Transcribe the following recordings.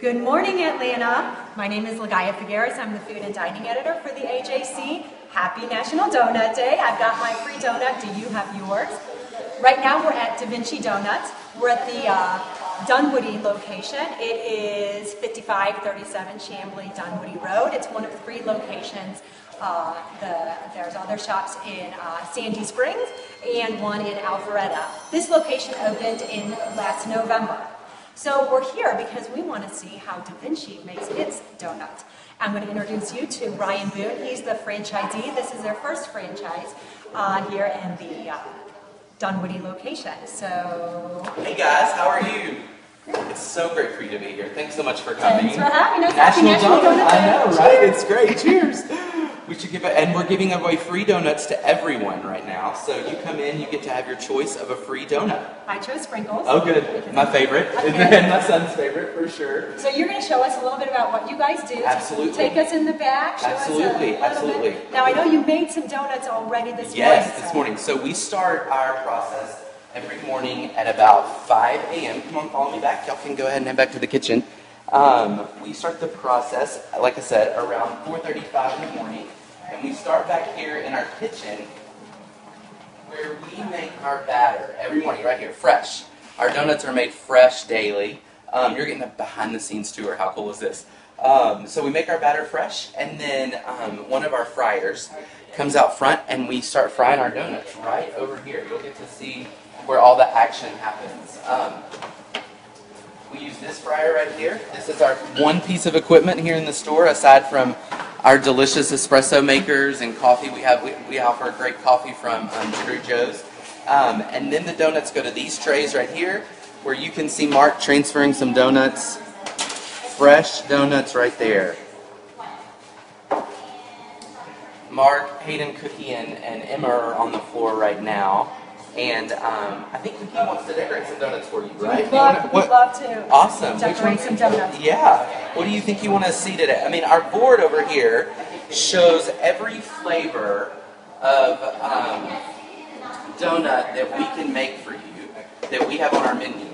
Good morning, Atlanta. My name is Lagaya Figueres. I'm the food and dining editor for the AJC. Happy National Donut Day. I've got my free donut. Do you have yours? Right now we're at Vinci Donuts. We're at the Dunwoody location. It is 5537 Chamblee Dunwoody Road. It's one of 3 locations. There's other shops in Sandy Springs and one in Alpharetta. This location opened in last November. So we're here because we want to see how Da Vinci makes its donuts. I'm going to introduce you to Ryan Boone. He's the franchisee. This is their first franchise here in the Dunwoody location. So, hey guys, how are you? It's so great for you to be here. Thanks so much for coming. Thanks for having us. National Donut Day. I know, right? Cheers. It's great. Cheers. We should give it, and we're giving away free donuts to everyone right now. So you come in, you get to have your choice of a free donut. I chose sprinkles. Oh, good. My favorite, and my son's favorite for sure. So you're going to show us a little bit about what you guys do. Absolutely. Take us in the back. Show Absolutely. Us a Absolutely. bit. Now I know you made some donuts already this morning. Yes, this morning. So we start our process every morning at about 5 a.m. Come on, follow me back. Y'all can go ahead and head back to the kitchen. We start the process, like I said, around 4:35 in the morning. And we start back here in our kitchen where we make our batter every morning, right here, fresh. Our donuts are made fresh daily. You're getting a behind-the-scenes tour. How cool is this? So we make our batter fresh, and then one of our fryers comes out front, and we start frying our donuts right over here. You'll get to see where all the action happens. We use this fryer right here. This is our one piece of equipment here in the store, aside from our delicious espresso makers and coffee. We offer great coffee from Trader Joe's. And then the donuts go to these trays right here, where you can see Mark transferring some donuts. Fresh donuts right there. Mark, Hayden, Cookie, and Emma are on the floor right now. And I think Cookie wants to decorate some donuts for you, right? We'd love to. Awesome. Decorate some donuts. Yeah. What do you think you want to see today? I mean, our board over here shows every flavor of donut that we can make for you, that we have on our menu.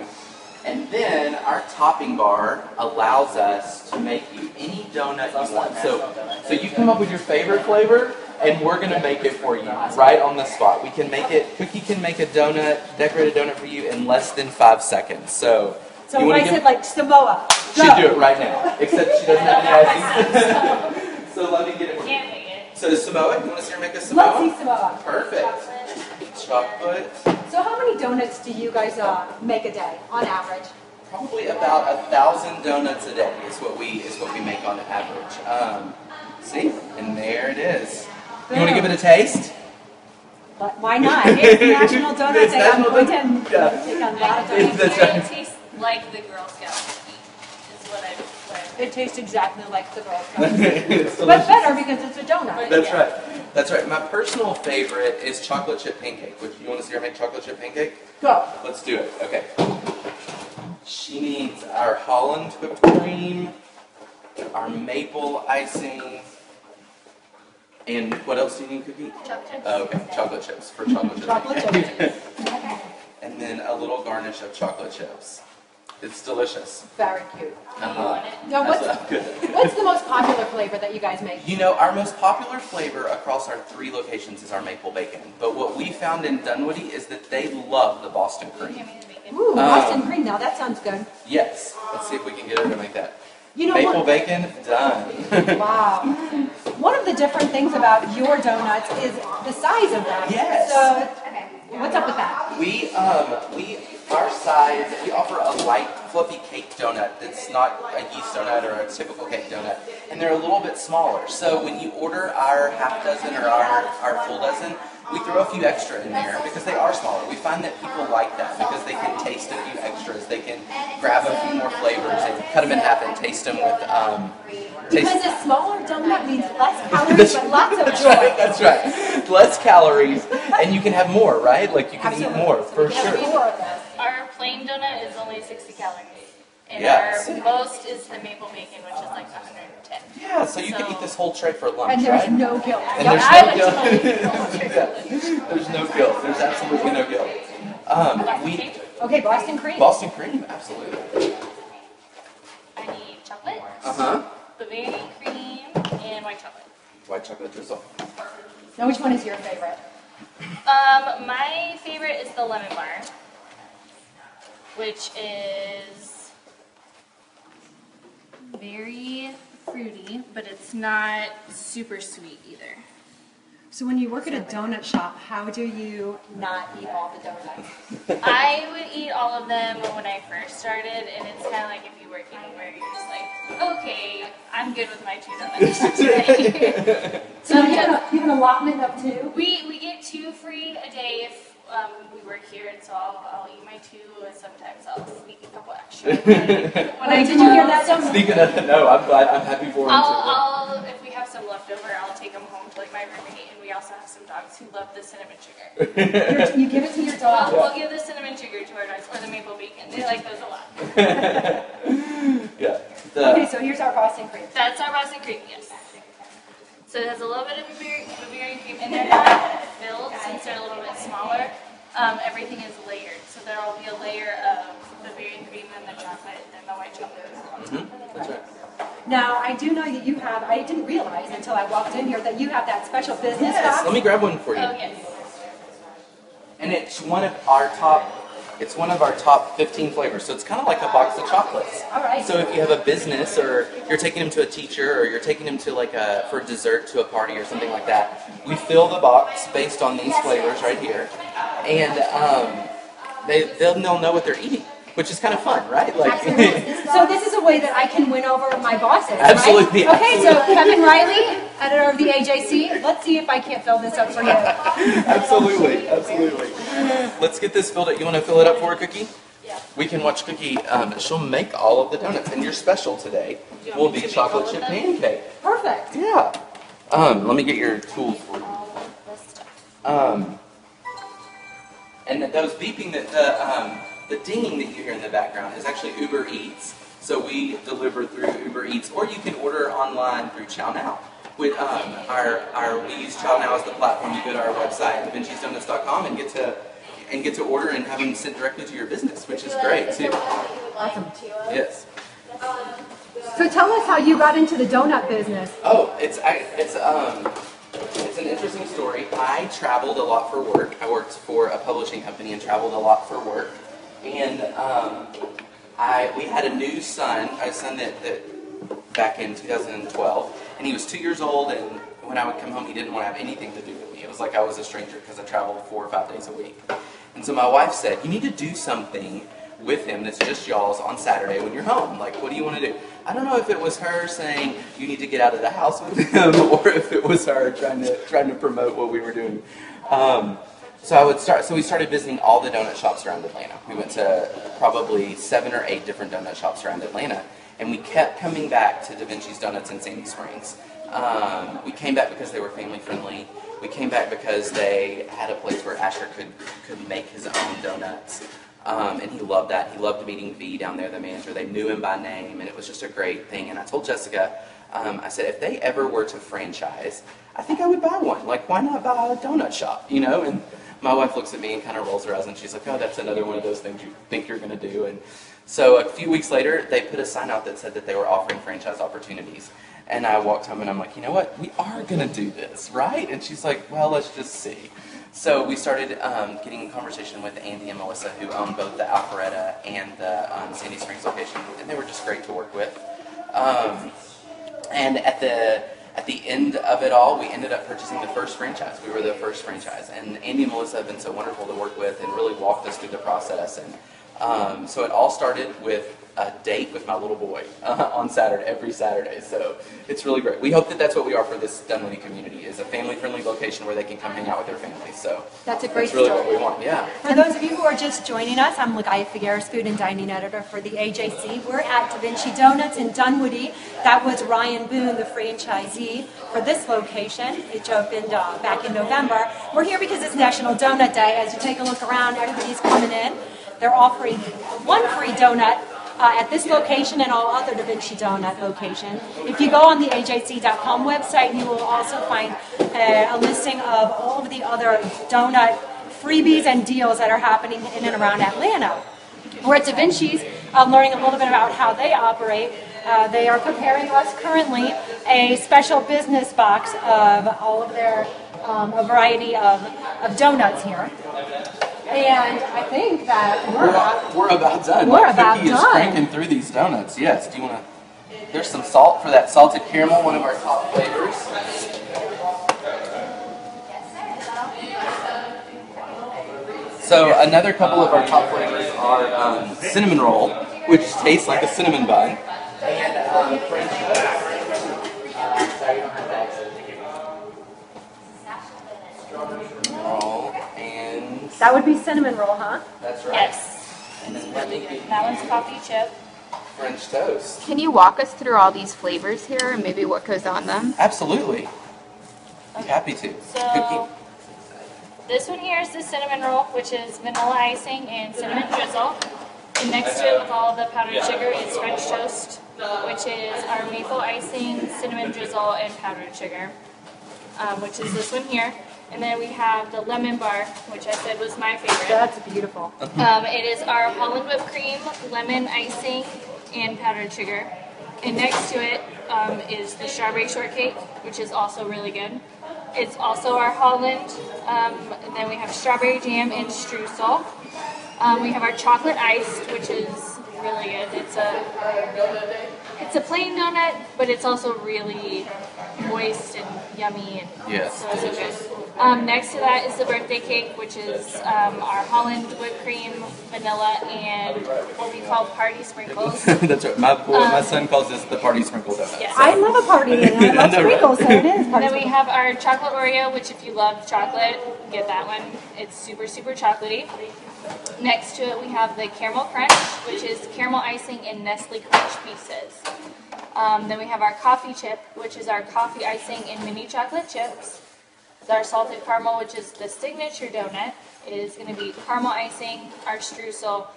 And then our topping bar allows us to make you any donut you want. So you come up with your favorite flavor, and we're going to make it for you right on the spot. We can make it, Cookie can make a donut, decorate a donut for you in less than 5 seconds. So if I said like Samoa, go. She'd do it right now, except she doesn't have any icing. So let me get it for you. Can't make it. So Samoa, you want to see her make a Samoa? Let's see Samoa. Perfect. Chocolate. So how many donuts do you guys make a day, on average? Probably about 1,000 donuts a day is what we make on average. See, and there it is. You want to give it a taste? But why not? It's National Donut It's Day. National I'm going to Donut- take on a lot of donuts. That's right. It tastes like the Girl Scout cookie, is what I've learned. It tastes exactly like the Girl Scout. It's But delicious. better because it's a donut. That's right. That's right. My personal favorite is chocolate chip pancake. Which you want to see her make chocolate chip pancake? Go. Let's do it. Okay. She needs our Holland whipped cream, our maple icing, and what else do you need, Cookie? Chocolate chips. Oh, okay, chocolate chips for chocolate chip. Chocolate pancake. chips. And then a little garnish of chocolate chips. It's delicious. Very cute. Uh-huh. Now, That's good. what's the most popular flavor that you guys make? You know, our most popular flavor across our 3 locations is our maple bacon. But what we found in Dunwoody is that they love the Boston cream. Ooh, Boston cream. Now that sounds good. Yes. Let's see if we can get her to make that. You know Maple what? bacon, done. Wow. One of the different things about your donuts is the size of them. Yes. So, what's up with that? Our size, we offer a light, fluffy cake donut that's not a yeast donut or a typical cake donut, and they're a little bit smaller. So when you order our half dozen or our full dozen, we throw a few extra in there because they are smaller. We find that people like that because they can taste a few extras. They can grab a few more flavors and cut them in half and taste them with Because a smaller donut means less calories but lots of joy. That's right. Less calories, and you can have more, right? Like you can eat more, for sure. Our plain donut is only 60 calories. And Yes. our most is the maple bacon, which is like 110. Yeah, so you can eat this whole tray for lunch, And there's right? no guilt. And Yep. there's no guilt. There's no guilt. There's absolutely no guilt. Okay, Boston cream. Boston cream, absolutely. I need blueberry cream, and white chocolate. White chocolate drizzle. Now, which one is your favorite? My favorite is the lemon bar, which is very fruity, but it's not super sweet either. So when you work at a donut shop, how do you not eat all the donuts? I would eat all of them when I first started, and it's kind of like if you work anywhere, you're just like, okay, I'm good with my 2 donuts for today. So you have an allotment of 2? We get 2 free a day if we work here, and so I'll eat my 2, and sometimes I'll sneak a couple extra. Did you hear that? Speaking of, no, I'm glad. I'm happy for him too. If we have some left over, I'll take them home to like my roommate, and we also have some dogs who love the cinnamon sugar. You give it to your dog? We'll give the cinnamon sugar to our dogs, or the maple bacon. They like those a lot. Yeah. Okay, so here's our Boston cream. That's our Boston cream, yes. So it has a little bit of blueberry cream, and they're not filled since they're a little bit smaller. Everything is layered, so there will be a layer of blueberry cream and the chocolate, and then the white chocolate. That's right. Now, I do know that you have, I didn't realize until I walked in here that you have that special business Yes, box. let me grab one for you. Oh, yes. And it's one of our top 15 flavors. So it's kind of like a box of chocolates. All right. So if you have a business, or you're taking them to a teacher, or you're taking them to like for dessert to a party or something like that, we fill the box based on these flavors right here, and they'll know what they're eating, which is kind of fun, right? Like. So this is a way that I can win over my bosses, Absolutely, right? Okay, so absolutely. Kevin Riley, editor of the AJC, let's see if I can't fill this up for you. Absolutely, absolutely. Let's get this filled up. You want to fill it up for her, Cookie? Yeah. We can watch Cookie. She'll make all of the donuts, and your special today will be chocolate chip pancake. Perfect. Yeah. Let me get your tools for you. And those beeping the dinging that you hear in the background is actually Uber Eats. So we deliver through Uber Eats, or you can order online through ChowNow. With we use ChowNow as the platform. You go to our website, DaVinci'sDonuts.com, and get to order and have them sent directly to your business, which is great too. Awesome. Yes. So tell us how you got into the donut business. Oh, it's an interesting story. I traveled a lot for work. I worked for a publishing company and traveled a lot for work. And we had a new son, a son that back in 2012, and he was 2 years old, and when I would come home, he didn't want to have anything to do with me. It was like I was a stranger because I traveled 4 or 5 days a week. And so my wife said, you need to do something with him that's just y'all's on Saturday when you're home. Like, what do you want to do? I don't know if it was her saying you need to get out of the house with him, or if it was her trying to promote what we were doing. So we started visiting all the donut shops around Atlanta. We went to probably 7 or 8 different donut shops around Atlanta, and we kept coming back to Da Vinci's Donuts in Sandy Springs. We came back because they were family friendly. We came back because they had a place where Asher could make his own donuts. And he loved that. He loved meeting V down there, the manager. They knew him by name, and it was just a great thing. And I told Jessica, I said, if they ever were to franchise, I think I would buy one. Like, why not buy a donut shop, you know? And my wife looks at me and kind of rolls her eyes, and she's like, oh, that's another one of those things you think you're going to do. And so a few weeks later, they put a sign out that said that they were offering franchise opportunities. And I walked home, and I'm like, you know what? We are going to do this, right? And she's like, well, let's just see. So we started getting in conversation with Andy and Melissa, who own both the Alpharetta and the Sandy Springs location, and they were just great to work with. And at the end of it all, we ended up purchasing the first franchise. We were the first franchise, and Andy and Melissa have been so wonderful to work with and really walked us through the process. And so it all started with a date with my little boy on Saturday, every Saturday. So it's really great. We hope that that's what we are for this Dunwoody community, is a family-friendly location where they can come hang out with their families. So that's a great that's really story. what we want. Yeah. For those of you who are just joining us, I'm Ligaya Figueres, Food and Dining Editor for the AJC. We're at Da Vinci Donuts in Dunwoody. That was Ryan Boone, the franchisee for this location. It opened back in November. We're here because it's National Donut Day. As you take a look around, everybody's coming in. They're offering one free donut at this location and all other Da Vinci Donut locations. If you go on the AJC.com website, you will also find a listing of all of the other donut freebies and deals that are happening in and around Atlanta. We're at Da Vinci's learning a little bit about how they operate. They are preparing us currently a special business box of all of their, a variety of donuts here. And I think that we're about done. We're about Cookie is done. cranking through these donuts. Yes. Do you want to? There's some salt for that salted caramel, one of our top flavors. So another couple of our top flavors are cinnamon roll, which tastes like a cinnamon bun, and French toast. Roll and that would be cinnamon roll, huh? that's right. Yes. And then let me get That one's coffee chip. French toast. Can you walk us through all these flavors here and maybe what goes on them? Absolutely. I'm happy to. So this one here is the cinnamon roll, which is vanilla icing and cinnamon drizzle. And next to it with all the powdered sugar is French toast, which is our maple icing, cinnamon drizzle, and powdered sugar, which is this one here. And then we have the lemon bar, which I said was my favorite. That's beautiful. It is our Holland whipped cream, lemon icing, and powdered sugar. And next to it is the strawberry shortcake, which is also really good. It's also our Holland. And then we have strawberry jam and streusel. We have our chocolate iced, which is really good. It's a plain donut, but it's also really moist and yummy, and Yes, so good. Next to that is the birthday cake, which is our Holland whipped cream, vanilla, and what we call party sprinkles. That's right. My son calls this the party sprinkle donut. Yes. I love a party and I love I know, right? sprinkles, so it is. And then we have our chocolate Oreo, which if you love chocolate, get that one. It's super, super chocolatey. Next to it, we have the caramel crunch, which is caramel icing and Nestle Crunch pieces. Then we have our coffee chip, which is our coffee icing and mini chocolate chips. Our salted caramel, which is the signature donut, is going to be caramel icing, our streusel,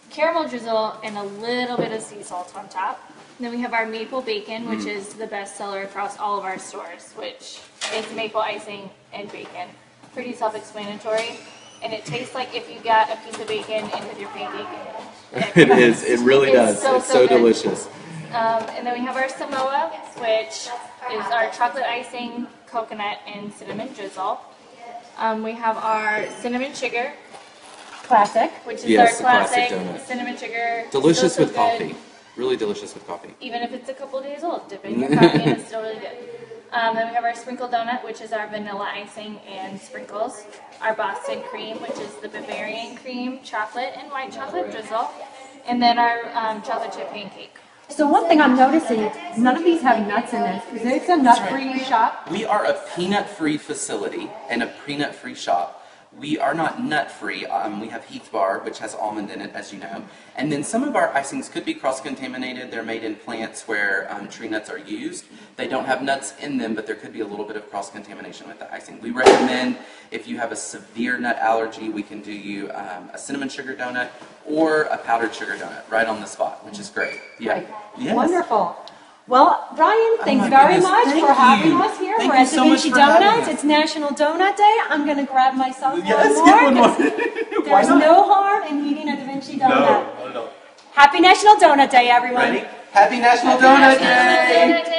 caramel drizzle, and a little bit of sea salt on top. And then we have our maple bacon, which is the best seller across all of our stores, which is maple icing and bacon. Pretty self-explanatory. And it tastes like if you got a piece of bacon in with your pancake. It is. It really does. So, It's so so good. delicious. And then we have our Samoa, which is our chocolate icing, coconut, and cinnamon drizzle. We have our cinnamon sugar, Classic. which is Yes, our the classic classic donut. cinnamon sugar. Delicious Still so with good. coffee. Really delicious with coffee. Even if it's a couple days old, dip it in your coffee and it's still really good. Then we have our sprinkle donut, which is our vanilla icing and sprinkles. Our Boston cream, which is the Bavarian cream, chocolate, and white chocolate drizzle. And then our chocolate chip pancake. So one thing I'm noticing, none of these have nuts in this. Is this a nut-free shop? We are a peanut-free facility and a peanut-free shop. We are not nut-free. We have Heath Bar, which has almond in it, as you know. And then some of our icings could be cross-contaminated. They're made in plants where tree nuts are used. They don't have nuts in them, but there could be a little bit of cross-contamination with the icing. We recommend if you have a severe nut allergy, we can do you a cinnamon sugar donut or a powdered sugar donut right on the spot, which is great. Yeah. Right. Yes. Wonderful. Well, Brian, thanks my very goodness. much Thank for having you. us here. Thank We're you at so Da much Vinci for having Donuts. us. It's National Donut Day. I'm going to grab myself Yes, one get more. one more. 'Cause Why There's not? no harm in eating a Da Vinci donut. No. Happy National Donut Day, everyone. Ready? Happy National Donut Day! Donut Day.